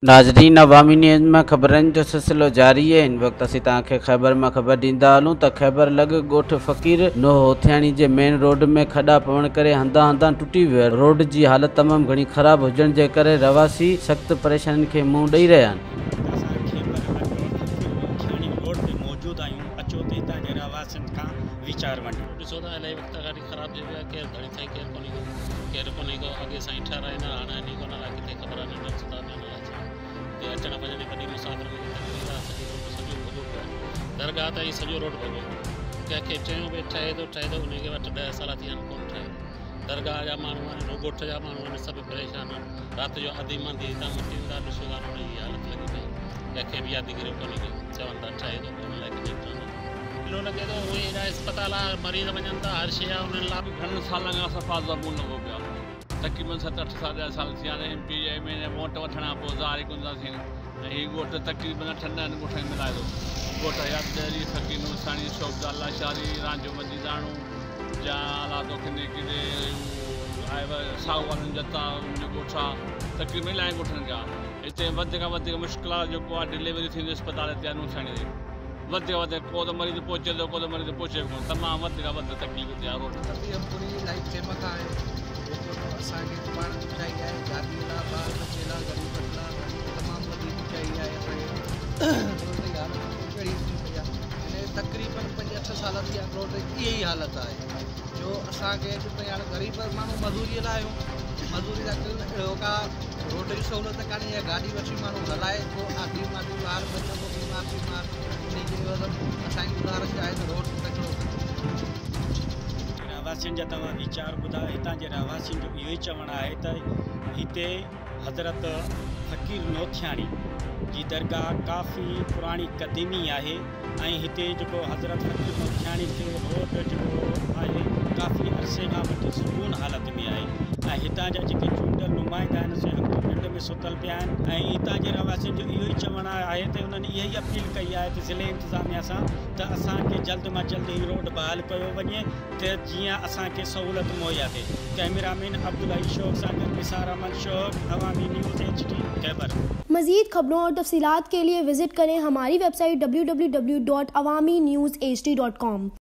नाज़रीन, अवामी न्यूज़ में खबरन जो सिलसिलो जारी है। इन वक्त असीं तव्हांखे खैबर में खबर ॾींदा हलूं त खैबर लॻ ॻोठ फक़ीर नो हौथियाणी जे मेन रोड में खॾा पवण करे हंधा टुटी वियो। रोड जी हालत तमाम घणी ख़राब हुजण जे करे रवासी सख्त परेशानी के मुंह ॾेई रहिया आहिनि। विचार वंडो ॾिसो त इलाही वक़्तु गाॾी ख़राबु थी वई आहे। केरु घणी ताईं केरु कोन्हे को अॻे सां ई ठाराईंदा, हाणे हली कोन आहे, किथे ख़बर आहे न सुठा न ते अचण वञण कॾहिं मुसाफ़िर में सॼो भॻो पियो आहे। दरगाह ताईं सॼो रोड भॻो। कंहिंखे चयूं भई ठहे थो उनखे वटि 10 साल थी आहिनि, कोन ठहे। दरगाह जा माण्हू आहिनि, ॻोठ जा माण्हू आहिनि, सभु परेशान आहिनि। राति जो अधी मंदी हितां मटी वेंदा, ॾिसो था हुन जी हालत लॻी पई। कंहिंखे बि यादगिरी कोन्हे को, चवनि था ठहे थो कोन लाइ किथे लॻे थो। उहे हेॾा अस्पताल आहे, मरीज़ वञनि था, हर शइ आहे, उन्हनि लाइ बि घणनि सालनि खां सफ़ा ज़बून लॻो पियो आहे। तक़रीबन 7-8 साल थी हाणे MP में वोट वठण खां पोइ ज़ारी कोन था थियनि। ऐं हीउ ॻोठ तक़रीबन 8-9 ॻोठनि में मिलाए थो। ॻोठ हयातरी फक़ीर हूथाणी शौक़दाला शारी रांझो मंदी दाणू या लादो किने किने साहू वारनि जता ॻोठ आहे। तक़रीबन इलाही ॻोठनि जा हिते वधीक खां वधीक मुश्किलात जेको आहे डिलीवरी थींदी अस्पताल ते हूथाणी ते वधीक को त मरीज़ पहुचे थो, को त मरीज़ पहुचे कोन। तमामु वधीक तकलीफ़ थी आहे। रोड पूरी लाइफ फेमक आहे असांखे पाण ऊचाई आहे, शादी लाइ ॿार बचे लाइ गरीब लाइ तमामु वॾी ऊचाई आहे असांखे। हालत कहिड़ी थी पई आहे, हिन तक़रीबन 5-8 साल थी विया रोड इहा ई हालत आहे। जो असांखे अॼु ताईं हाणे ग़रीब माण्हू मज़दूरीअ लाइ आहियूं, मज़दूरी लाइ का रोड जी सहूलियत कान्हे। या गाॾी वठी माण्हू हलाए थो, आदमी ॿार बच्चो को बीमार असांजी गुज़ारिश आहे त रोड रहवासियुनि जा तव्हां वीचार ॿुधायो। हितां जे रहवासियुनि जो इहो ई चवणु आहे त हिते हज़रत फक़ीर हौथियाणी जी दरगाह काफ़ी पुराणी क़दीमी आहे। ऐं हिते जेको हज़रत फक़ीर हौथियाणी ते रोड जेको आहे काफ़ी अरसे खां वठी सुकून हालत में आहे। ऐं हितां जा जेके चूंडियल नुमाइंदा आहिनि से निंड में सुतल पिया आहिनि। ऐं हितां जे रहवासियुनि जो इहो ई चवणु आहे त उन्हनि इहा ई अपील कई आहे त ज़िले इंतिज़ामिया सां त असांखे जल्द मां जल्द ही रोड बहाल कयो वञे त जीअं असांखे सहूलियत मुहैया थिए। कैमरामैन अब्दुल्ला शौक़ सां गॾु निसार अहमद शौक़, अवामी न्यूज़ HD कयबर। मज़ीद खबरों और तफसीलात के लिए विजिट करें हमारी वेबसाइट www.awamiNewsHD.com।